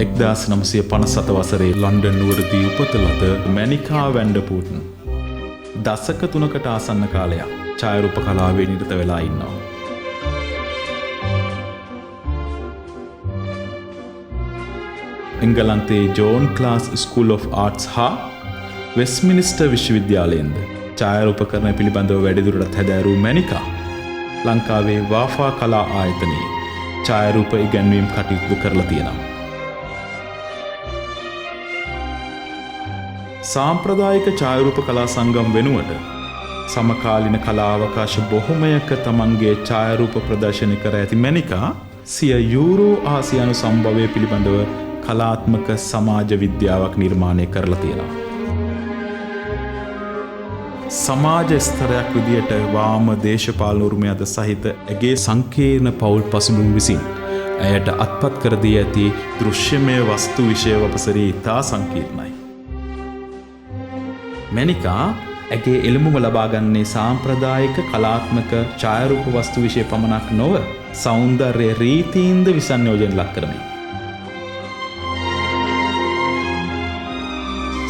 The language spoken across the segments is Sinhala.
එක්දාස් 957 වසරේ ලන්ඩන් නුවරදී උපත ලද මැනිකා වැන්ඩර්පූට්න් දශක 3කට ආසන්න කාලයක් ඡායාරූප කලාවේ නිරත වෙලා ඉන්නවා. එංගලන්තයේ John Cass school of arts හා වෙස්ට්මිනිස්ටර් විශ්වවිද්‍යාලයෙන්ද ඡායාරූපකරණය පිළිබඳව වැඩිදුරටත් හැදෑරූ මැනිකා ලංකාවේ වාෆා කලා ආයතනයේ ඡායාරූප ඉගැන්වීම් කටයුතු කරලා තියෙනවා. සාම්ප්‍රදායික ඡායාරූප කලා සංගම් වෙනුවට සමකාලීන කලා අවකාශ බොහොමයක තමන්ගේ ඡායාරූප ප්‍රදර්ශනය කර ඇති මැනිකා සිය යූරෝ ආසියානු සම්භවය පිළිබඳව කලාත්මක සමාජ විද්‍යාවක් නිර්මාණය කරලා තියෙනවා. සමාජ ස්තරයක් විදියට වාම දේශපාලන උරුමයද සහිත ඇගේ සංකීර්ණ පවුල් පසුබිම් විසින් ඇයට අත්පත් කර දී ඇති දෘශ්‍යමය වස්තු විෂය වපසරී ඉතා සංකීර්ණයි. මැනිකා ඇගේ එළඹුම ලබාගන්නේ සාම්ප්‍රදායික කලාත්මක ඡායාරූප වස්තු විෂය පමණක් නොව සෞන්දර්ය රීතීන්ද විසංයෝජන ලක් කරමින්.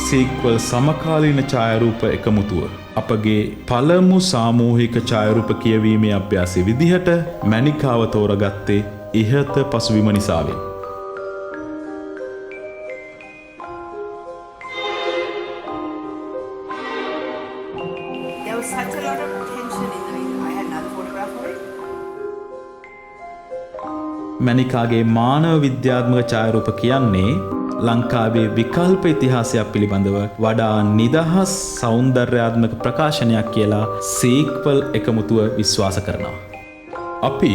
සීක්වල් සමකාලීන ඡායාරූප එකමුතුව අපගේ පළමු සාමූහික ඡායාරූප කියවීමේ අභ්‍යාසය විදිහට මැනිකාව තෝරගත්තේ ඉහත පසුබිම නිසාවෙන්. මැනිකාගේ මානව විද්‍යාත්මක ඡායාරූප කියන්නේ ලංකාවේ විකල්ප ඉතිහාසයක් පිළිබඳව වඩා නිදහස් සෞන්දර්යාත්මක ප්‍රකාශනයක් කියලා සීක්වල් එකමුතුව විශ්වාස කරනවා. අපි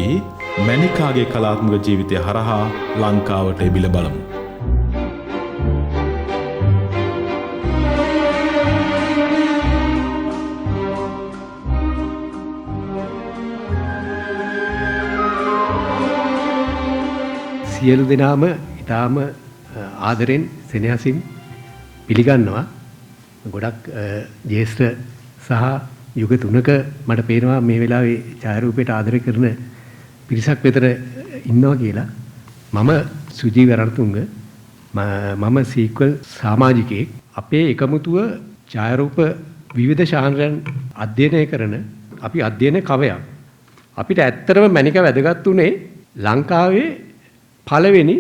මැනිකාගේ කලාත්මක ජීවිතය හරහා ලංකාවට එබිල බලමු. සියලු දෙනාම ඊටාම ආදරෙන් සෙනෙහසින් පිළිගන්නවා. ගොඩක් ජේෂ්ඨ සහ යුග තුනක මට පේනවා මේ වෙලාවේ ඡායාරූපයට ආදරය කරන පිරිසක් විතර ඉන්නවා කියලා. මම සුජී වරණතුංග මම සීක්වල් සමාජිකයෙක්. අපේ එකමුතුව ඡායාරූප විවිධ ශාස්ත්‍රයන් අධ්‍යයනය කරන අපි අධ්‍යයන කවයක්. අපිට ඇත්තටම මැනිකා වැදගත් උනේ ලංකාවේ පළවෙනි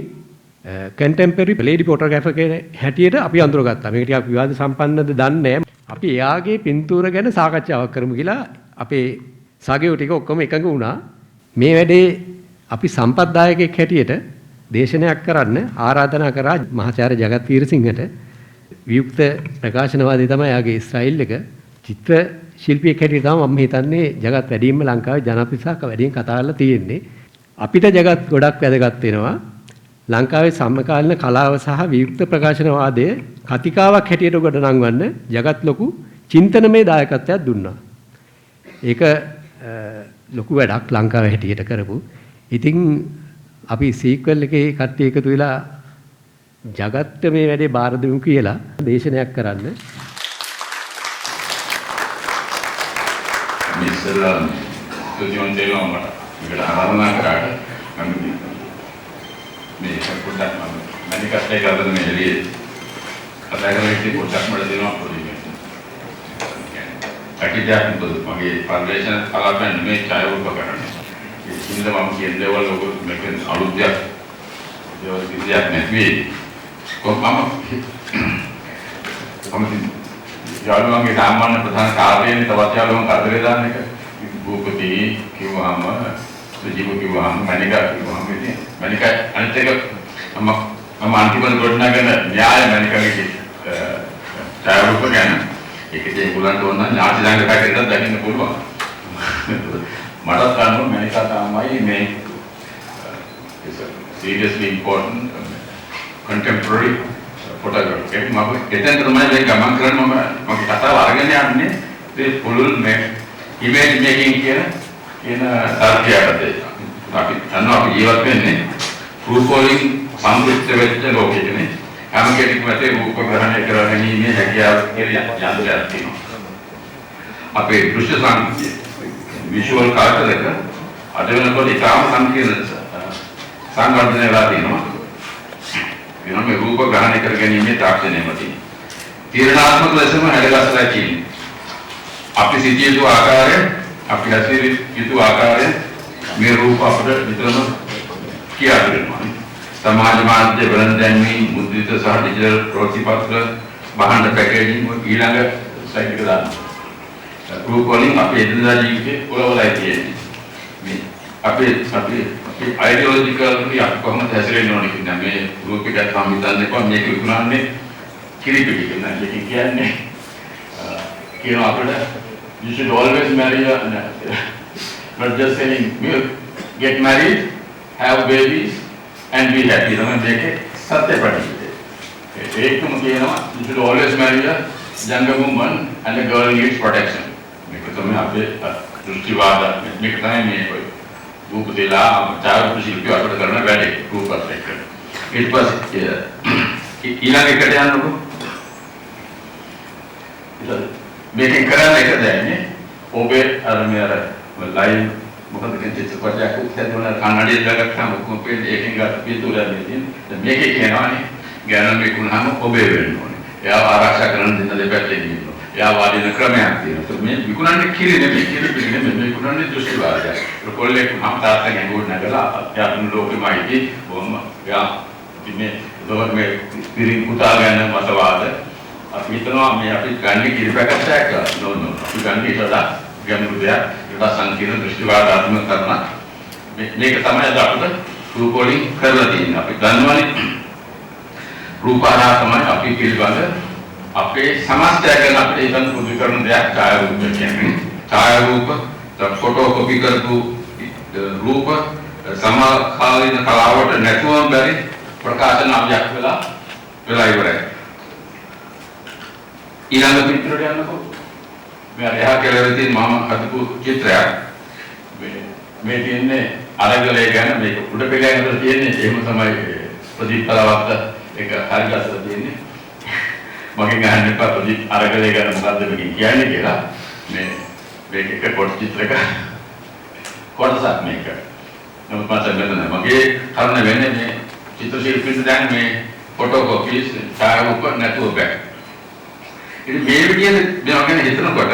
කන්ටෙම්පරරි ලේඩි ෆොටෝග්‍රැෆර් කෙනෙක් හැටියට අපි අඳුරගත්තා. මේක ටිකක් විවාද සම්පන්නද දන්නේ නැහැ. අපි එයාගේ පින්තූර ගැන සාකච්ඡාවක් කරමු කියලා අපේ සගයෝ ටික ඔක්කොම එකඟ වුණා. මේ වැඩේ අපි සම්පත්දායකෙක් හැටියට දේශනයක් කරන්න ආරාධනා කරා මහාචාර්ය ජගත් වීරසිංහට. වියුක්ත ප්‍රකාශනවාදී තමයි එයාගේ ස්ටයිල් එක. චිත්‍ර ශිල්පියෙක් හැටියට තමයි මම හිතන්නේ ජගත් වැඩියෙන්ම ලංකාවේ ජනප්‍රියතාවක වැඩියෙන් කතා කරලා තියෙන්නේ. අපිට ජගත් ගොඩක් වැදගත් වෙනවා. ලංකාවේ සමකාලීන කලාව සහ වියුක්ත ප්‍රකාශනවාදය කතිකාවක් හැටියට කොට නංවන්න ජගත් ලොකු චින්තනමය දායකත්වයක් දුන්නා. ඒක ලොකු වැඩක් ලංකාවේ හැටියට කරපු. ඉතින් අපි සීක්වල් එකේ කට්ටිය එකතු වෙලා ජගත්ට මේ වැඩේ බාර දෙමු කියලා දේශනයක් කරන්න. මිස්සලා තුජොන් දෙනවා මට. මේකට ආරාධනා කරාට මම මේ පොඩ්ඩක් මැනිකත් එක්ක අද මේ එළියේ අදගෙන පොඩ්ඩක් මට දෙනවා පොඩි මේ. අකිජාක් මොකද මගේ පරිවේෂණ කලාපයන් මේ ඡායාරූප කරන්නේ. ඒ හින්ද මම කියන දේවල් ඔබ මේක අලුත් දෙයක්. දේවල් කිසියක් නැති. කොහොමම යාළුවන්ගේ සාමාන්‍ය ප්‍රධාන කාර්යයෙන් තවත් යාළුවන් කරදරේ දාන එක. භූපති කිව්වම සුජීව කිව්වම මැනිකා කිව්වම ඉතින් මැනිකා අනිත් එක මම අන්තිමට ගොඩනගන න්‍යාය මැනිකාගේ ඡායාරූප ගැන ඒකේ ඒගොල්ලන්ට ඕන ඥාති ළඟ පැකටක් දකින්න පුළුවන්. මට ගන්න මැනිකා තමයි මේ seriously important contemporary photography. ඒක මම එතෙන් තමයි මේ ගමන් කරන්නේ මම කතාව අරගෙන යන්නේ ඒ පුළුල් මේ image making කියන තර්කයකට. අපි දන්නවා අපි ජීවත් වෙන්නේ රූපවලින් සංකෘෂ්ඨ වෙච්ච ලෝකෙකනේ. හැම කෙනෙක්ම ඇතේ රූප ග්‍රහණය කරගැනීමේ හැකියාව කියලා යන්ත්‍රයක් තියෙනවා. අපේ දෘශ්‍ය සංකේතය විෂුවල් කල්චර් එක අද වෙනකොට ඉතාම සංකීර්ණ සංවර්ධනය වෙලා තියෙනවා. වෙනම මේ රූප ග්‍රහණය කර ගැනීමේ තාක්ෂණයම තියෙනවා. තීරණාත්මක ලෙසම හැඩගස්සලා තියෙනවා. අපි සිටිය යුතු ආකාරය, අපි හැසිරිය යුතු ආකාරය මේ රූප අපිට විතරම කියා දෙනවා. සමාජ මාධ්‍ය වලින් දැන්වීම, මුද්‍රිත සහ ඩිජිටල් ප්‍රතිපත්‍ර, බහඳ පැකේජිං ඊළඟ සයිට් එක දානවා. රූප වලින් අපේ එදිනදා ජීවිතේ ඔලවලයි තියෙන්නේ. මේ අපේ අයිඩියොලොජිකල් අපි කොහොමද හැසිරෙන්න ඕනේ කියන මේ රූපේ ගත්තාම හිතන්න එපා මේක විකුණන්නේ කිරිපිටි කියන එක කියන්නේ කියන අපිට you should always marry not just saying get married, have babies and be happy. තමයි මේකේ සත්‍ය ප්‍රතිපදේ. ඒකම කියනවා you should always marry a younger woman and a girl needs protection. මේක තමයි අපේ දෘෂ්ටිවාද මේක තමයි මේ රූප දෙලා චාරිත්‍ර ශිල්පිය අපිට කරන වැඩේ රූපත් එක්ක. ඊට පස්සේ ඊළඟ එකට යන්නකො. මේකෙන් කරන්නේ එක දැන්නේ ඔබේ අර මේ අර ලයිව් මොකද කියන චිත්‍රපටයක් උත්තරවල කන්නඩිය දාගත්තාම කොම්පෙන් එකෙන් ගත්ත පිටුරක් නෙදින්. මේකේ කියනවානේ ගැන මේකුණාම ඔබේ වෙන්න ඕනේ. එයාව ආරක්ෂා කරන දෙන්න දෙපැත්තෙන් ඉන්නවා. එයා වාදින ක්‍රමයක් තියෙනවා. මේ විකුණන්නේ කිරි නෙමෙයි. කිරි පිළි නෙමෙයි. මේ විකුණන්නේ දෘෂ්ටිවාදය. කොල්ලෙක් නම් තාත්තගෙන් ගොඩ නැගලා යාතුන් ලෝකෙමයි බොම්ම යා මේ දොර මේ පිරි පුතා ගැන මතවාද අපි හිතනවා මේ අපි ගන්නේ කිරි පැකට්ටයක් නෝ අපි ගන්නේ ඒකට ගැඹුරු දෙයක් ඒකට සංකීර්ණ දෘෂ්ටිවාදාත්මක කරන මේක තමයි අද අපිට රූප වලින් කරලා තියෙන්නේ. අපි දන්නවනේ රූප ආරා තමයි අපි පිළිබඳ අපේ සමස්තය ගැන අපිට හිතන්න පුරුදු කරන දෙයක් ඡායාරූප කියන්නේ. ඡායාරූප ෆොටෝ කොපි කරපු රූප සමකාලීන කලාවට නැතුවම බැරි ප්‍රකාශන අවයක් වෙලා ඉවරයි. ඊළඟ පිටරට යනකො මේ එහා කෙළවරේ තියෙන මම හදපු චිත්‍රයක් මේ තියෙන්නේ අරගලේ ගැන මේක උඩ පෙළයකට තියෙන්නේ එහෙම තමයි ප්‍රදීප්තලවත් එක හරියටම තියෙන්නේ. මගෙන් අහන්න එපා ප්‍රදීප් අරගලේ ගැන මොකද්ද මේක කියන්නේ කියලා. මේක එක පොඩි චිත්‍රයක් කොටසක් මේක. නමුත් මට මෙතන මගේ කරුණ වෙන්නේ මේ චිත්‍ර ශිල්පීන් දැන් මේ ෆොටෝ කොපීස් ඡායාරූප නැතුව බෑ. ඉතින් මේ විදිහට මේ ගැන හිතනකොට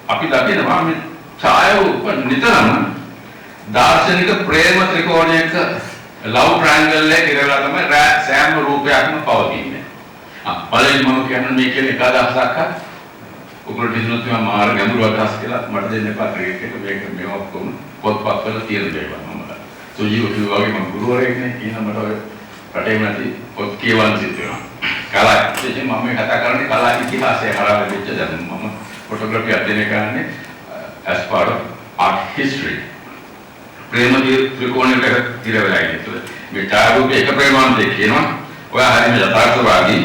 අපි දකිනවා මේ ඡායාරූප නිතරම දාර්ශනික ප්‍රේම ත්‍රිකෝණයක ලව් ට්‍රයැන්ගල් එකේ ඉරලා තමයි සෑම රූපයක්ම පවතින්නේ. පළවෙනි මම කියන්නේ මේ කියන එක අදහසක් ඔගොල්ලෝ දිනුත් මම මාර ගැඹුරු අදහස් කියලා මට දෙන්න එපා ක්‍රිකට් එක මේක මේ ඔක්කොම පොත්පත්වල තියෙන දේවල් මම සුජීව කිව්වා වගේ මම ගුරුවරයෙක් නේ කියන මට ඔය රටේ නැති පොත් කියවන්න සිද්ධ වෙනවා. කලා විශේෂයෙන් මම මේ කතා කරන්නේ කලා ඉතිහාසය හරහා වෙච්ච දැනුම. මම ෆොටෝග්‍රැෆි අධ්‍යයනය කරන්නේ as part of art history. ප්‍රේම ත්‍රිකෝණයකට ඉර වෙලා ඉන්නේ. මේ ඡායාරූපයේ එක ප්‍රේමාන්තයක් කියනවා. ඔයා හරියම යථාර්ථවාදී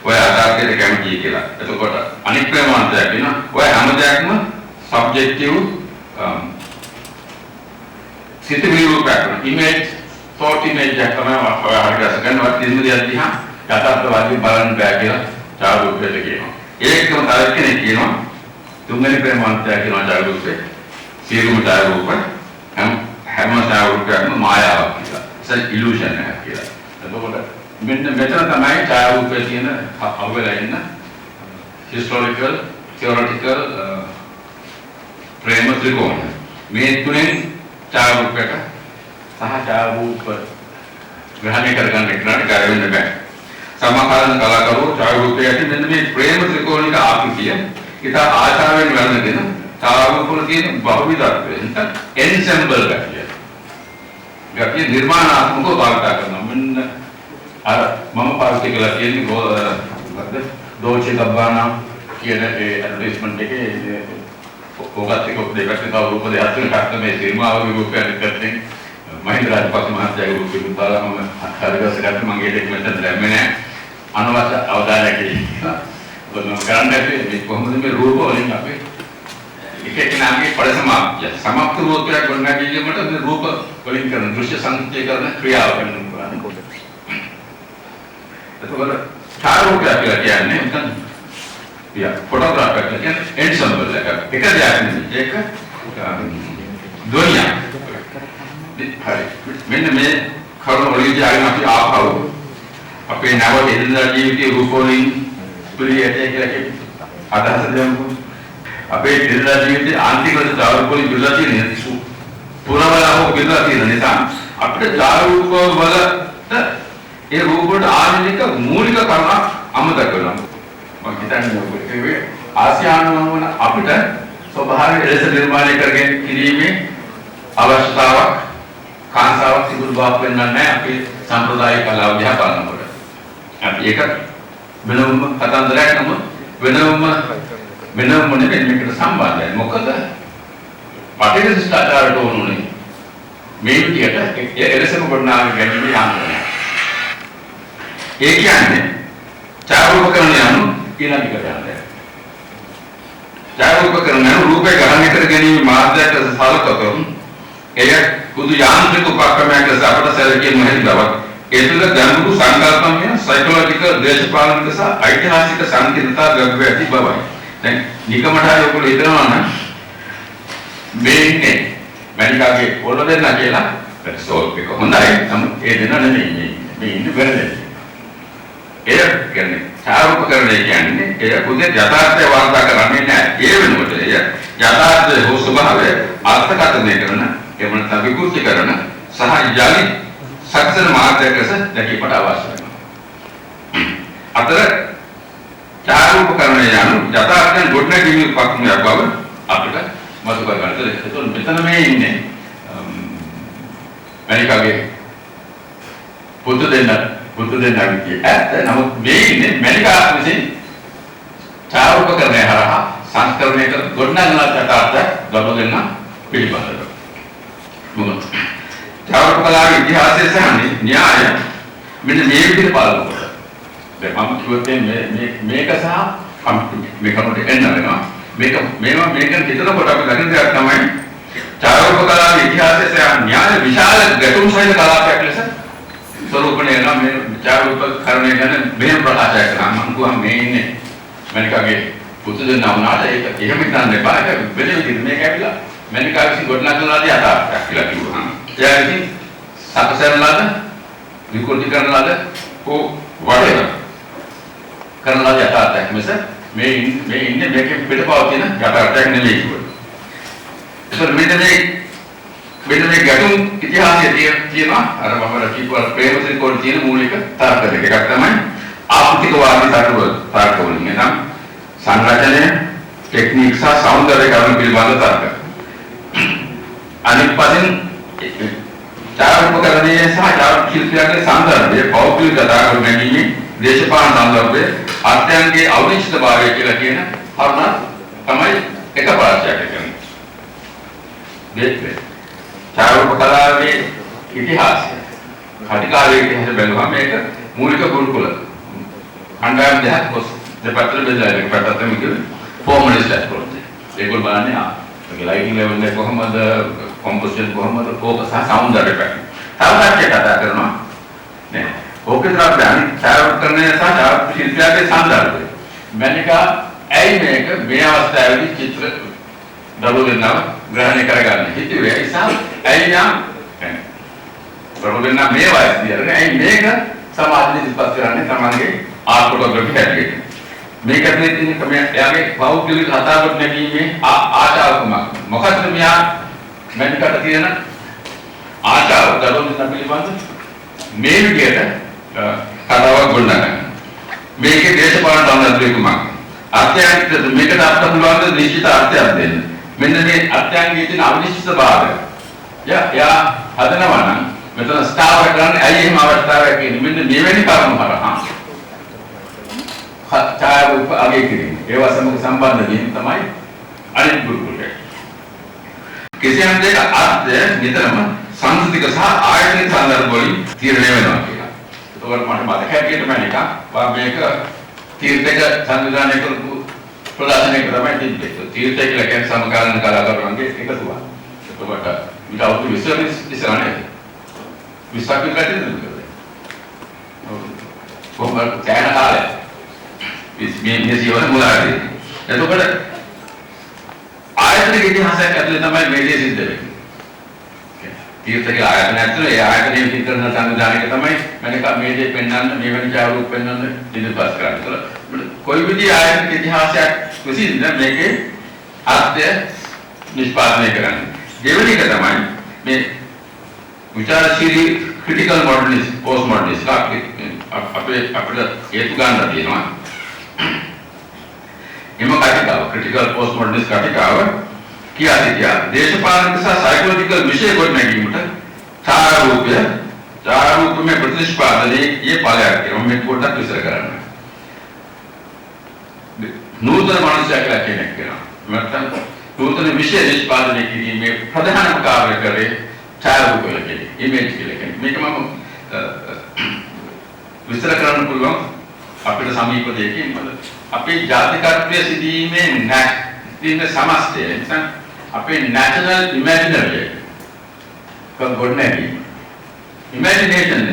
ඔය ආකාරයට කැමති කියලා. එතකොට අනිත් ප්‍රේමාන්තයක් කියනවා. ඔය හැම දෙයක්ම subjective සිතවිලි රූපයක් image thought image එකක් තමයි ඔය හරියට ගන්නවා. කිසිම දෙයක් දිහා යථාර්ථවාදී බලන්න බෑ කියලා ඡායාරූපයට කියනවා. ඒකම තව කෙනෙක් කියනවා තුන්වෙනි ප්‍රේමාන්තය කියනවා ඡායාරූපේ. සියලුම ඡායාරූප හැම ඡායාරූපයක්ම මායාවක් කියලා. it's illusion එකක් කියලා. එතකොට මෙන්න මෙතන තමයි ඡායාරූපයේ තියෙන අවුලලා ඉන්න historical theoretical ප්‍රේම ත්‍රිකෝණ. මේ තුනෙන් ඡායාරූපයක සහ ඡායාරූප ග්‍රහණය කරගන්න එකට කාර්ය වෙන්න බෑ. සමකාලීන කලාකරුවෝ ඡායාරූපයේ ඇති මෙන්න මේ ප්‍රේම ත්‍රිකෝණික ආකෘතිය ඉත ආචාරයෙන් වර්ණන ඡායාරූප වල තියෙන බහුවිධත්වය ensemble ගැතිය නිර්මාණාත්මකව භාවිත කරනවා. මෙන්න අර මම පාවිච්චි කළා කියන්නේ මොකද ඩෝචේ ගබ්බානා කියන ඒ ඇඩ්වර්ටයිස්මන්ට් එකේ ඔකත් එක්ක දෙකට තව රූප දෙකක් තුනක් මේ සිනමාවේ රූපයක් කරන්නේ මහින්ද රාජපක්ෂ මහත්තයාගේ රූපෙක දාලා මම හරියට ගත්ත මම ඒක මෙතන දැම්මේ නෑ අනවශ්‍ය අවධානයක් කියලා. මොකද කරන්නේ මේ කොහොමද මේ රූප වලින් අපි එක කෙනාගේ පරිසමාප්තිය සමාප්ත රූපයක් ගොඩනැගීමට මේ රූප වලින් කරන දෘශ්‍ය සංකේතීකරණ ක්‍රියාව කරනවා. එතකොට ඡායාරූපය කියලා කියන්නේ ෆොටෝග්‍රාෆ් එකක් කියන්නේ එන්සම්බල් එකක්. එක දෙයක් නෙමෙයි. ඒක දුනියා. හරි. මෙන්න මේ කරුණ වලදී ආගෙන අපි ආපහු අපේ නව එදිනදා ජීවිතයේ රූපෝලින් පිළියෙත කියලා කියන අදහස දෙමු. අපේ එදිනදා ජීවිතයේ ආන්තිකව දාරුපෝලින් බිල්ලා තියෙන පුරවලා බිල්ලා තියෙන නිසා අපිට දාරුප වලට ඒ රූප වලට ආනික මූලික කරුණක් අමතක වෙනවා. මම හිතන්නේ ආසියානු වන අපිට ස්වභාවයෙන් ලෙස නිර්මාණය කරගෙන කිරීමේ අවශ්‍යතාවක් කාන්තාවක් තිබුණු බවක් වෙන්නේ නැහැ අපේ සම්ප්‍රදායික කලාව දිහා බලනකොට. අපි ඒක වෙනම කතන්දරයක් නමුත් වෙනම නෙමෙයි මේකට සම්බන්ධයි. මොකද පටිඝ ශිෂ්ටාචාරයට ඕනුනේ මේ විදියට එලෙසම ගොඩනගා ගැනීම යාන්ත්‍රණය. ඒ කියන්නේ චාරූපකරණය යනු ඊළඟට යන්නේ. චාරූපකරණය රූපේ ග්‍රහණය කර ගැනීම මාධ්‍යයට සලකතොත් එය කුදු යාන්ත්‍රික උපක්‍රමයක් ලෙස අපට සැලකිය නොහැකි බවක්. ඒ තුළ ගැඹුරු සංකල්පමය සයිකොලොජිකල් දේශපාලනික සහ ඓතිහාසික සංකීර්ණතා ගැඹුරු ඇති බවයි. දැන් නිකමට හරි ඔයගොල්ලෝ හිතනවා නම් මේ ඉන්නේ මැනිකාගේ පොළ දෙන්න කියලා සෝල් එක හොඳයි. නමුත් ඒ දෙන්න නෙමෙයි මේ ඉන්නේ වෙනදේ. ඒ කියන්නේ චාරූපකරණය කියන්නේ ඒ පුදේ යථාර්ථය වාර්තා කරන්නේ නැහැ. ඒ වෙනුවට එය යථාර්ථයේ හෝ ස්වභාවය අර්ථකථනය කරන එවන විකෘති කරන සහ යලි සක්සන මාර්ගයක දැකීමට අවශ්‍ය වෙනවා. අතර චාරූපකරණය යනු යථාර්ථයෙන් ගොඩනැගීමේ උපක්‍රමයක් බව අපිට මතක කරගන්න. එතකොට මෙතන මේ ඉන්නේ මැනිකාගේ පුදු දෙන්න විදිය. ඇත්ත නමුත් මේ ඉන්නේ මැනිකා විසින් චාරූපකරණය හරහා සංස්කරණය කර ගොඩනගන යථාර්ථය ගොඩ දෙන්න පිළිබඳව. මොකද චාරූප කලාවේ ඉතිහාසය සහ න්‍යාය මෙන්න මේ විදිහට බලනකොට දැන් මම කිව්වොත් මේක සහ මේකට එන්න වෙනවා. මේක හිතනකොට අපි දකින දෙයක් තමයි චාරූප කලාවේ ඉතිහාසය සහ න්‍යාය විශාල ගැටුම් සහිත කලාපයක් ලෙස ස්වරූපණය වෙනවා. මේ චාරූපකරණය ගැන මෙහෙම ප්‍රකාශයක් කරනවා. මම කියුවා මේ ඉන්නේ මැනිකාගේ පුතු දෙන්නා වුණාට ඒක එහෙම හිතන්න එපා. ඒක වෙන විදිහට මේක ඇවිල්ලා මැනිකා විසින් ගොඩනගන ලදී යථාර්ථයක් කියලා කිව්වා. එයා ඉතින් සකසන ලද විකෘති කරන ලද වඩේන කරන ලද යථාර්ථයක් මිස මේ ඉන්නේ මේකේ පිටපවතින යථාර්ථයක් නෙමෙයි කිව්වා. මෙන්න මේ ගැටුම් ඉතිහාසයේ තියෙනවා අර මම කිව්වා ප්‍රේමසිරි කෝඩ් තියෙන මූලික තර්ක දෙක. එකක් තමයි ආර්ථිකවාදී තර්ක වලින් එනම් සංරචනය, ටෙක්නික් සහ සෞන්දර්යීකරණ පිළිබඳ තර්ක. අනිත් පැයෙන් චාරූපකරණයේ සහ චාරූප ශිල්පයේ සම්දර්භයේ පෞද්ගලික කතාවල් නැගීමේ දේශපාලන සම්දර්භයේ අර්ථයන්ගේ අවනිශ්චිතභාවය කියලා කියන කරුණ තමයි එක පාඩයක් කියන්නේ. දෙක චාරූප කලාවේ ඉතිහාසය කටිකාලයේ ඉතිහාසය බලුවම මේක මූලික ගුරුකුල අණ්ඩායම් දෙකක් දෙපැත්තට බෙදලා එක පැත්තට මේක ෆෝමලිස්ට් ඇස්පෝර්ට්. ඒගොල්ලෝ බලන්නේ ලයිටිං ලෙවල් එක කොහොමද, කොම්පොසිෂන් කොහොමද, ඕක සහ සෞන්දර්ය පැත්තට. තවකට කතා කරනවා නේ. ඕකේ තමයි චාරූපකරණය සහ චාරූප ශිල්පයේ සම්දර්භය. මැනිකා ඇයි මේක මේ අවස්ථාවේදී චිත්‍ර දරුවෙන්ව ග්‍රහණය කරගන්න හිතුවේ නිසා ඇයි නම් දරුවෙන්ව මේ වයසේදී ඇයි මේක සමාජයේ ඉස්පත් කරන්නේ තමන්ගේ ආර්ට් ෆොටෝග්‍රැෆි හැටියට. මේකත් තියෙන කමෙන් එයාගේ පෞද්ගලික කතාවක් නැගීමේ ආශාවකමක්. මොකද මෙයා මැනිකට තියෙන ආශාව දරුවෙන් පිළිබඳ මේ විදියට කතාවක් ගොඩනගන්න. මේකේ දේශපාලන සම්බන්ධකමක්. අර්ථයන්ට මේකට අර්ථ පුළුවන් නිශ්චිත අර්ථයක් දෙන්න. මෙන්න මේ අර්ථයන්ගේ තියෙන අවිනිශ්චිතභාවය. යා හදනවා නම් මෙතන ස්ථාවර කරන්නේ ඇයි එහෙම අවස්ථාවක් කියන්නේ මෙන්න මෙවැනි කරුණු හරහා චාරූප අගය කිරීම. ඒවා සමග සම්බන්ධ වීම තමයි අනිත් ගුරුකුලය. කිසියම් දෙයක අර්ථය නිතරම සංස්කෘතික සහ ආයතනික සංදර්භ වලින් තීරණය වෙනවා කියලා. ඒකවල මට මතක හැටියට මම මේක තීර්ථක සංවිධානය කරපු ප්‍රදර්ශනය කරමයි තිබ්බේ. තීර්ථක කියලා කියන්නේ සමකාලීන කලාකරුවන්ගේ එකතුවක්. එතකොට ඊට අවුරුදු 20 ඉස්සරහනේ 20ක් විතර තියෙනවා. කොහොමද කෑන කාලේ 20 මේ සියවන මුලාදී. එතකොට ආයතනික ඉතිහාසයක් ඇතුලේ තමයි මේ දේ සිද්ධ වෙන්නේ. තීර්ථක ආයතන ඇතුලේ ඒ ආයතනයේ විතරන සංවිධානයක තමයි මම මේ දේ පෙන්වන්න මේ වෙන ජාගරූක පෙන්වන්න ඉදිරිපත් කරන්නේ. කොයි විදිහේ ආයතනික ඉතිහාසයක් විසින්ද මේකේ අර්ථය නිෂ්පාදනය කරන්නේ. දෙවෙනි එක තමයි මේ විචාරශීලී ක්‍රිටිකල් මොඩර්නිස්ට් පෝස්ට් මොඩර්නිස්ට් අපිට හේතු ගන්න තියෙනවා. එම කතිකාව ක්‍රිටිකල් පෝස්ට් මොඩර්නිස්ට් කතිකාව කියා සිටියා දේශපාලනික සහ සයිකොලොජිකල් විෂය ගොඩනැගීමට චාරූපමය ප්‍රතිනිෂ්පාදනයේ ඵලයක් කියලා මම පොඩ්ඩක් විස්තර කරන්න. නූතන මනසක් කෙනෙක් කියනවා. නැත්නම් නූතන විෂය නිෂ්පාදනය කිරීමේ ප්‍රධානම කාර්ය කරේ චාරූප කියලා කියන්නේ ඉමේජ් කියලා කියන්නේ. මේක මම විස්තර කරන්න පුළුවන් අපිට සමීප දෙයකින් අපේ ජාතිකත්වයේ සිටීමේ නැතින සමස්තය නැත්නම් අපේ නැෂනල් ඉමේජිනරි කොගොඩ්නැගීම ඉමේජිනේෂන්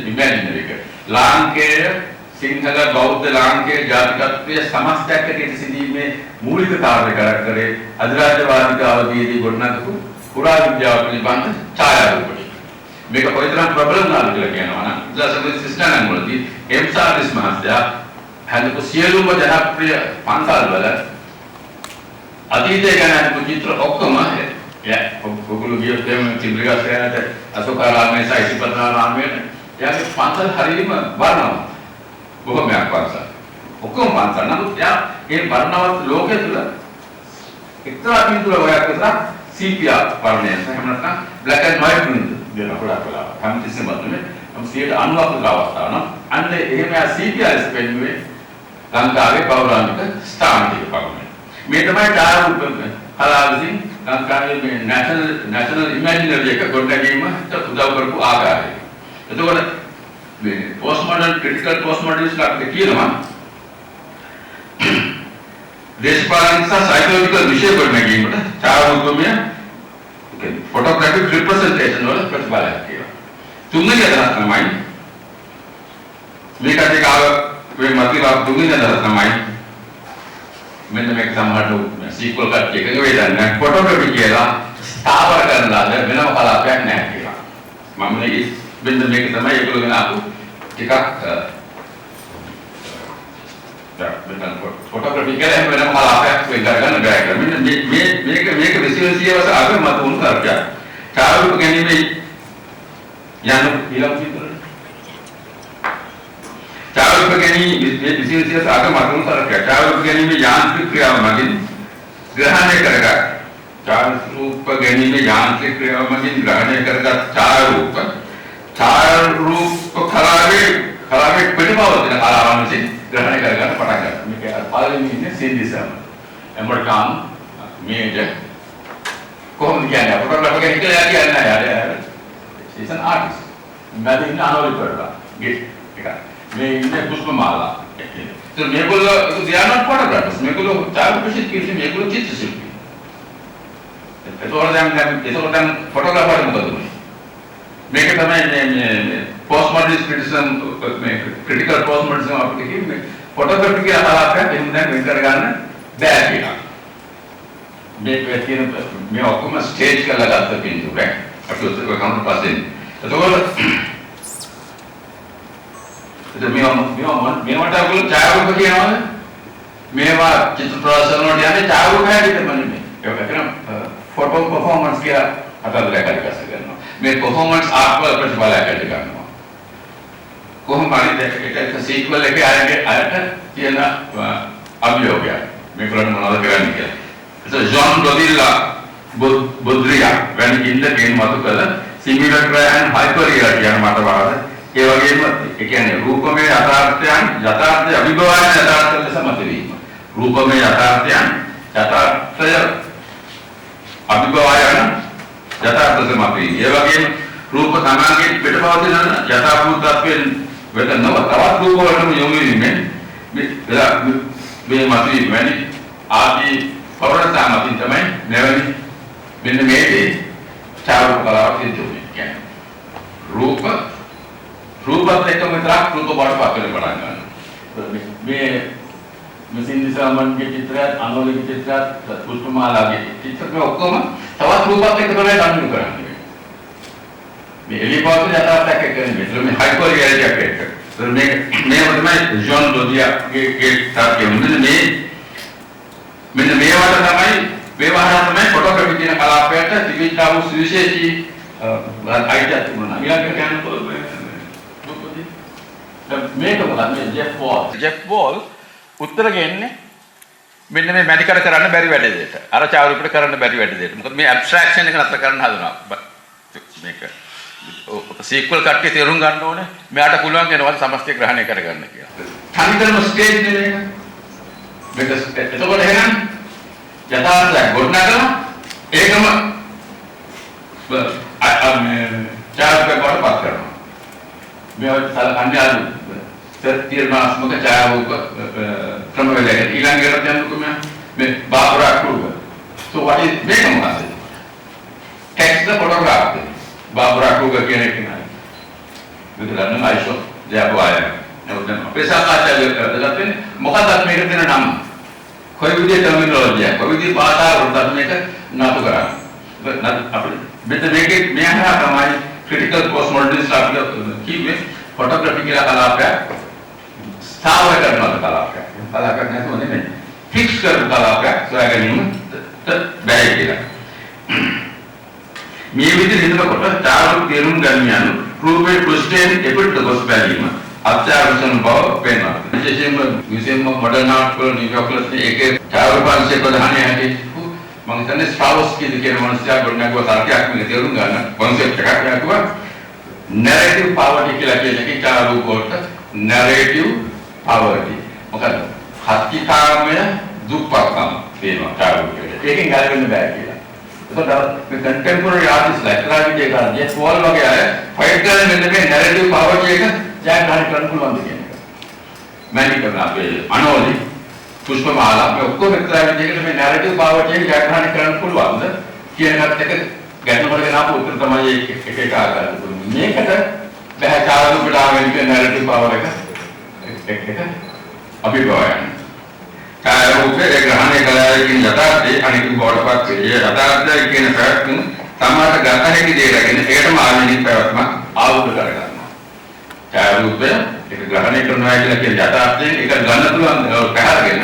ඉමේජිනරි ලාංකේය සිංහල බෞද්ධ ලාංකේය ජාතිකත්වයේ සමස්තයක් ඇතුළත සිටීමේ මූලික කාර්ය කරේ අධිරාජ්‍යවාදීතාවයේදී ගොඩනගපු පුරා විද්‍යාව පිළිබඳ ඡායාරූපණය. මේක කොයිතරම් ප්‍රබල වුණාද කියලා කියනවා නම් උදාසමේ සිස්ටම් වලදී එම්සාරිස් මහත්තයා හදපු සියලුම ජනප්‍රිය පන්සල් වල අතීතය ගැන හදපු චිත්‍ර ඔක්කොම ඔගොල්ලෝ ගියොත් එමෙ චිත්‍රකාරයාට අශෝකාරාමයේ සයිසිපත්නාරාමයේ එයාගේ පන්සල් හරියම වර්ණවත් බොහොමයක් පන්සල් ඔක්කොම පන්සල් නමුත් එයා ඒ වර්ණවත් ලෝකයේ තුල එක්තරා පින්තූර වයක් විතර සීපියා වර්ණයෙන් එහෙම නැත්නම් black and white පින්තූර දෙන ගොඩක් වෙලා හැමතිස්සෙම බතුනේ නම් 90ක අවස්ථාව නම් අන්න එහෙම සීපියා ස්පෙන්නුවේ ලංකාවේ පෞරාණික ස්ථාන ටික පමණයි. මේ තමයි චාරූප කලාවකින් ලංකාවේ මේ නැෂනල් ඉමේජිනරි එක ගොඩනැගීමට උදව් කරපු ආකාරය. එතකොට මේ පෝස්ට් මොඩර්න් ක්‍රිටිකල් පෝස්ට් මොඩර්නිස්ට් අපිට කියනවා දේශපාලනික සහ සයිකොලොජිකල් විෂය ගොඩනැගීමට චාරූපමය ෆොටෝග්‍රැෆික් රිප්‍රසන්ටේෂන් වල ප්‍රතිඵලයක් කියලා. තුන්වෙනි අදහස තමයි මේකට ඒකාව මේ මතිලා තුන්වෙනි අදහස තමයි මෙන්න මේක සම්හට සීක්වල් කට් එකක වේදන්නේ ෆොටෝග්‍රැෆි කියලා ස්ථාවර කරනවාද වෙනම කලාපයක් නැහැ කියලා. මම මෙන්න මේක තමයි ඒගොල්ලෝ ගෙන ආපු ටිකක් ෆොටෝග්‍රැෆි කියලා වෙනම කලාපයක් වෙන් කරගන්න බෑ කියලා. මෙන්න මේක විශ්වවිද්‍යාලයේ අග මත වුණු කරපියක්. චාරූප ගැනීමේ යන ඊළඟ චිත්‍රය චාරූප ගැනීම විශේෂයෙන් අග මත වුණු කරපියක්. චාරූප ගැනීමේ යාන්ත්‍රික ක්‍රියාව මගින් ග්‍රහණය කරගත් චාරූප ගැනීමේ යාන්ත්‍රික ක්‍රියාව මගින් ග්‍රහණය කරගත් චාරූප කලාවේ පිටපවතින කලාවන් විසින් ග්‍රහණය කරගන්න පටන් ගන්නවා. මේක පළවෙනි ඉන්නේ සින්දිසම. එම්බර්කාම් මේජ කොහොමද කියන්නේ ෆොටෝග්‍රැෆර් කෙනෙක් කියලා කියන්නේ නැහැ. She's an artist. මම ඉන්නේ අනෝලි කරලා. ගෙට් එක. මේ ඉන්නේ පුෂ්පමාලා. ඒත් මේගොල්ලෝ දියානක් ෆොටෝග්‍රැෆර්ස්. මේගොල්ලෝ චාරුපිෂිත් කිසි මේගොල්ලෝ චිත්‍ර ශිල්පී. ඒතකොට දැන් ෆොටෝග්‍රැෆර් මොකද උනේ? මේක තමයි මේ පෝස්ට් මොඩර්නිස්ට් ක්‍රිටිසිසම් මේ ක්‍රිටිකල් පෝස්ට් මොඩර්නිසම් අපිට කියන්නේ ෆොටෝග්‍රැෆි කියලා කලාපයක් එහෙම දැන් වෙන් කරගන්න බෑ කියලා. මේක කියන මේ ඔක්කොම ස්ටේජ් කරලා ගත්ත පින්තූර අපි උත්තර කවුන්ට් පස්සේ. එතකොට මේවට අපල ඡායාරූප කියනවාද? මේවා චිත්‍ර ප්‍රදර්ශන වලට යන්නේ ඡායාරූප හැටියට නෙමෙයි. ඒක කියන ෆොටෝ පර්ෆෝමන්ස් කියලා අතල්ලා කරගස්ස කරනවා. මේ පර්ෆෝමන්ස් ආර්ට් වල ප්‍රතිඵලයක් ඇති කරනවා. කොහොම හරි ඒක සීක්වල් එකේ අයට තියෙන අභියෝගයක්. මේගොල්ලන් මොනවද කරන්නේ කියලා. ඒක John ඩොවිල්ලා බුද්රියා when in the game මත කළ සිමිලර් and hyperreal කියන මතවාද ඒ වගේම ඒ කියන්නේ රූපමය යථාර්ථයන් යථාර්ථය අභිභවායන යථාර්ථ ලෙස මතවීම. රූපමය යථාර්ථයන් යථාර්ථය අභිභවායන යථාර්ථ සමපී. ඒ වගේම රූප තමන්ගේ පිටපවතින යථාභූතත්වයෙන් වෙත නව තවත් රූප වලටම යොමු වීමෙන් මේ මතී වෙන්නේ ආදී පවරතාවකින් තමයි නැවනි මෙන්න මේකේ චාරු කලාව සිදුවෙන්නේ. කියන්නේ රූපත් එක්කම විතරක් රූප බවට පත් වෙන පටන් ගන්නවා. මේ මෙසින් සාමන්ගේ චිත්‍රයත් අනෝලගේ චිත්‍රයත් පුෂ්පමාලාගේ චිත්‍රක ඔක්කොම තවත් රූපات එක්ක තමයි ගන්න කරන්නේ. මේ එලිපාවත යථාර්ථයක් එක්ක නෙමෙයි. මේ හයිපර් රියැලිටියක් එක්ක. මේ තමයි ජොන් ලොඩියාගේ තාක්ෂණය. මෙන්න මේවට තමයි ව්‍යවහාර තමයි ෆොටෝග්‍රැෆි කියන කලාපයට තිබිච්ච වූ සුවිශේෂී අයිතියක් තිබුණා. ඊළඟට කියනකොට මේක මොකක්ද මේ ජෙෆ් වෝල් උත්තර ගන්නේ මෙන්න මේ මැඩිකර කරන්න බැරි වැඩ දෙයට. අර චාරුපිට කරන්න බැරි වැඩ දෙයට. මොකද මේ ඇබ්ස්ට්‍රැක්ෂන් එක නතර කරන්න හදනවා. මේක සීක්වල් කට්ටිය තේරුම් ගන්න ඕනේ. මෙයාට පුළුවන් වෙනවා සමස්තය ග්‍රහණය කරගන්න කියලා. තනිකරම ස්ටේජ් නෙමෙයි. මේක එතකොට එහෙනම් යථාර්ථයක් ගොඩනගලා ඒකම චාරුපිට වඩපත් කරනවා. මේවත් සලකන්නේ අලු තීරණාත්මක ඡායාරූප ක්‍රමවේදයක ඊළඟට යනකොට මේ බාබරා ක්‍රූගර්. So what is මේක මොකක්ද? Text the photograph. බාබරා ක්‍රූගර් කියන එක නේද? විතරක් අයිෂෝ ජයපවාය. නේද? අපේ සාකච්ඡා කරද්දී මොකක්ද මේකට දෙන නම? කොයි විදිහේ ටර්මිනොලොජි එක? කොයි විදිහේ භාෂාවකට මේක නතු කරන්නේ? අපිට මෙතන මේකේ මෙහා තමයි critical postmodernist අපිට කිව්වේ photography කියලා කලාපයක් ස්ථාවර කරන කලාපයක්. කලාපයක් නැතුව නෙමෙයි. fix කරන කලාපයක් සොයා ගැනීම බැහැ කියලා. මේ විදිහට හිතනකොට චාරු තේරුම් ගන්න යන රූපේ පෘෂ්ඨයෙන් එපිට ගොස් බැලීම අත්‍යවශ්‍යම බව පේනවා. විශේෂයෙන්ම museum of modern art වල නියෝක්ලස් එකේ චාරු පංචේ ප්‍රධානය හැටි මම හිතන්නේ ස්ට්‍රාවස්කි කියන මනුස්සයා ගොඩනගුව තර්කයක් මේ තේරුම් ගන්න concept එකක් යකුවා narrative poverty කියලා කියන එකේ චාරු කොට narrative poverty මොකද හත්තිකාමය දුප්පත්කම කියනවා චාරු කියන්නේ. ඒකෙන් ගැලවෙන්න බෑ කියලා. ඒකට contemporary artists like රාජිජේ ගන්න ජෙෆ් වෝල් වගේ අය ෆයිට් කරන මෙන්න මේ narrative poverty එක ජයග්‍රහණය කරන්න පුළුවන් ද කියන එක. මැනිකම් අපේ අනෝලි පුෂ්පමාලා මේ ඔක්කොම එක්තරා විදිහකට මේ narrative poverty එක ජයග්‍රහණය කරන්න පුළුවන්ද කියන එකත් එක ගැටලුවකට නාපු උත්තර තමයි එක එක ආකාරයට දුන්නේ. මේකට බෑ චාරු පිටාවෙන් කියන narrative power එක අභිභාවයන්. කායෝපේ ග්‍රහණය කළා කියන යථාර්ථයේ අනිත් බවටපත් වේ. යථාර්ථය කියන පැවැත්ම සමාජ ගත හැකි දෙයකින් ඒකටම ආවේනික පැවැත්ම ආවුද කරගන්නවා. කායෝපේ ඒක ග්‍රහණය කරනවා කියලා කියන යථාර්ථයෙන් ඒක ගන්න පුළුවන් පැහැරගෙන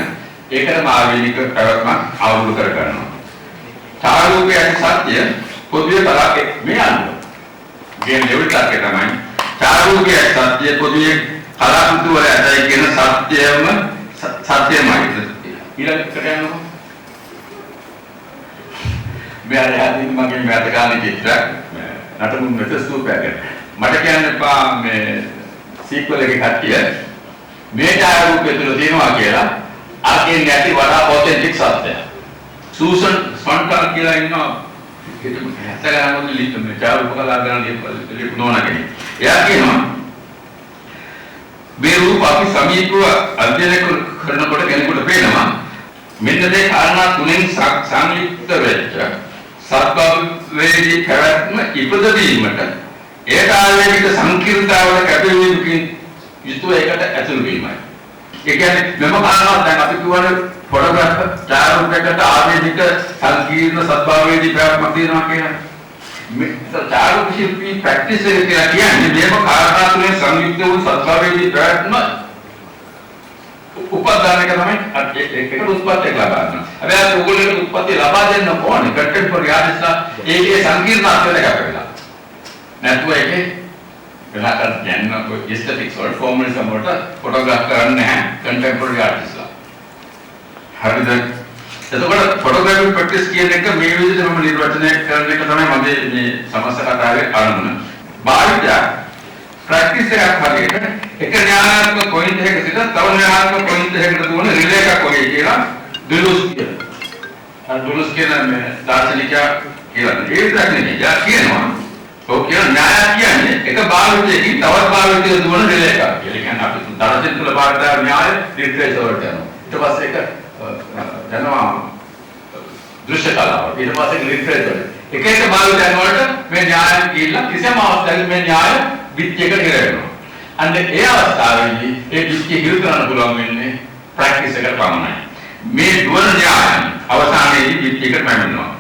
ඒකටම ආවේනික පැවැත්ම ආවුද කරගන්නවා. කායෝපේ සත්‍ය පොදුවේ බලක මේ අනුව ගේ ලෙවල් එකේ තමයි චාරුගේ සත්‍ය පොදුවේ කලාකෘති වල ඇතයි කියන සත්‍යයම සත්‍යමයි. ඊළඟට යනවා මේ ආදී මගේ මතකාලේ චිත්‍රයක් නටමුන් මෙත ස්තූපයක් මට කියන්න එපා මේ සීක්වල් එකේ කට්ටිය මේ චාරුකේ තුල තියෙනවා කියලා අරකින් නැති වඩා ඔතෙන්ටික් සත්‍යයක්. සූසන් ස්පන්ටල් කියලා ඉන්නවා හැතගානොත් ලිප්ප මේ චාරු කලා ගන්න ලිප් නෝනකනේ. එයා කියනවා මේ රූප අපි සමීපව අධ්‍යයනය කරනකොට කෙනෙකුට පේනවා මෙන්න මේ කාරණා තුනෙන් සංයුක්ත වෙච්ච සත්භවයේදී පැවැත්ම ඉපදවීමට ඒට ආවේනික සංකීර්ණතාවල කැපවීමකින් යුතුව ඒකට ඇතුළු වීමයි. ඒ කියන්නේ මෙම කාරණාව දැන් අපි කියවනේ ෆොටෝග්‍රැෆර් චාරුකකට ආවේනික සංකීර්ණ සත්භවයේදී පැවැත්මක් තියෙනවා කියන මේ චාරු ශිල්පී ප්‍රැක්ටිස් එක කියලා කියන්නේ මේක කාරණා තුනේ සංයුක්ත වූ සත්භවයේදී පැවැත්ම උපදානක තමයි ඒක උත්පත්ති ලබා ගන්න. හැබැයි ඔයගොල්ලෝ උත්පත්ති ලබා දෙන්න ඕනේ කන්ටෙම්පරරි ආර්ටිස්ට්ලා ඒකේ සංකීර්ණත්වයට කැපෙලා. නැත්නම් ඒකේ වෙනකන් දැන් එස්තෙටික්ස් වල ෆෝමලිසම් වලට ෆොටෝග්‍රාෆ් කරන්නේ නැහැ කන්ටෙම්පරරි ආර්ටිස්ට්ලා. හරිද? එතකොට ෆොටෝග්‍රැෆි ප්‍රැක්ටිස් කියන එක මේ විදිහට මම නිර්වචනය කරන එක තමයි මගේ මේ සමස්ත කතාවේ අරමුණ. භාවිතය ප්‍රැක්ටිස් එකක් හරියට එක ඥානාත්මක පොයින්ට් එකක සිට තව ඥානාත්මක පොයින්ට් එකකට දුවන රිලේ එකක් වගේ කියලා ඩුලුස් කියනවා. අර ඩුලුස් කියන මේ දාර්ශනිකයා කියලා. ඒ විතරක් නෙමෙයි. යා කියනවා ඔව් කියන න්‍යාය කියන්නේ එක භාවිතයකින් තවත් භාවිතයකට දුවන රිලේ එකක්. ඒ කියන්නේ අපි දාර්ශනික තුල භාවිත න්‍යාය ලිටරේචර් වලට යනවා. ඊට පස්සේ ඒක යනවා දෘශ්‍ය කලාව. ඊට පස්සේ ලිටරේචර්. එක එක භාවිතයන් වලට මේ න්‍යාය කියලා කිසියම් අවස්ථාවක මේ න්‍යාය විත්‍යයකට හිර වෙනවා. අන්න ඒ අවස්ථාවේදී ඒ විත්‍ය හිර කරන්න පුළුවන් වෙන්නේ ප්‍රැක්ටිස් එකට පමණයි. මේ දුවන න්‍යායන් අවසානයේදී පිටියකට පැමිණෙනවා.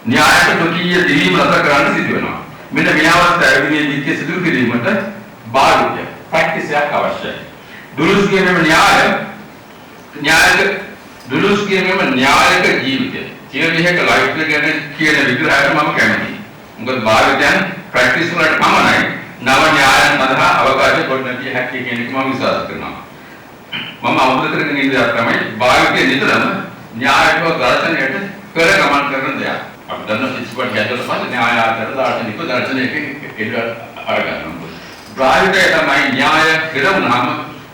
න්‍යායට ප්‍රකීය දිවීම රස කරන්න සිදු වෙනවා. මෙන්න මේ අවස්ථාවේදී මේ විත්‍ය සිදු කිරීමට භාවිතය ප්‍රැක්ටිස් එකක් අවශ්‍යයි. දුරුස් කියනම න්‍යායක දුරුස් කියනම න්‍යායක ජීවිතය. කියන විදිහක ලයිෆ් එක ගැන කියන විග්‍රහයට මම කැමතියි. මොකද භාවිතයන් ප්‍රැක්ටිස් වලට පමණයි නව න්‍යායන් සඳහා අවකාශ ගොඩනැගිය හැකි කියන එක මම විශ්වාස කරනවා. මම අවබෝධ කරගෙන ඉන්න දේ තමයි භාවිතයේ නිතරම න්‍යායක දර්ශනයට පෙර ගමන් කරන දෙයක්. අපි දන්න සිස්පට් ගැටලුව පස්සේ න්‍යාය ආකාර දාර්ශනික දර්ශනයක එළියට අරගන්නවා. භාවිතය තමයි න්‍යාය පිරවුනහම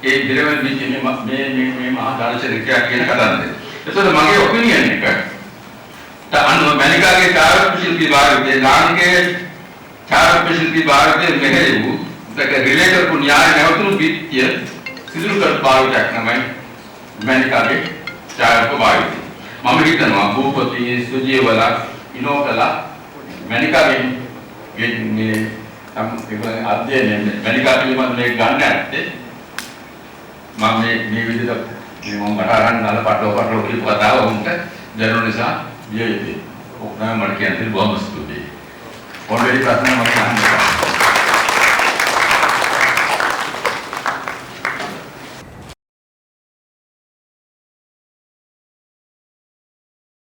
ඒ පිරවෙන විදිහේ මේ මහා දර්ශනිකය කියන කතාවේ. ඒසොර මගේ ඔපිනියන් එක අනුව මැනිකාගේ චාරක ශිල්පී භාවිතයේ ලාංකිකයේ චාරක ශිල්පී භාවිතයේ මෙහෙයු දෙක රිලේටර් කු න්‍යාය නැවතුණු විත්‍ය සිදුරු කර භාවිතයක් තමයි මැනිකාගේ චාරක භාවිතය. මම හිතනවා භූපති සුජීවල ඉනෝකලා මැනිකාගේ මේ අධ්‍යයනයේ මැනිකා පිළිබඳ මේ ගන්න ඇත්තේ මම මේ විදිහට මම මටහරන් නාල පටලව කියපු කතාව උන්ට දැනුන නිසා විය යුතුයි. ඔක්කොම මට කියන්නේ බොහොම ස්තුතියි. ඔන්න ප්‍රශ්න මම අහන්න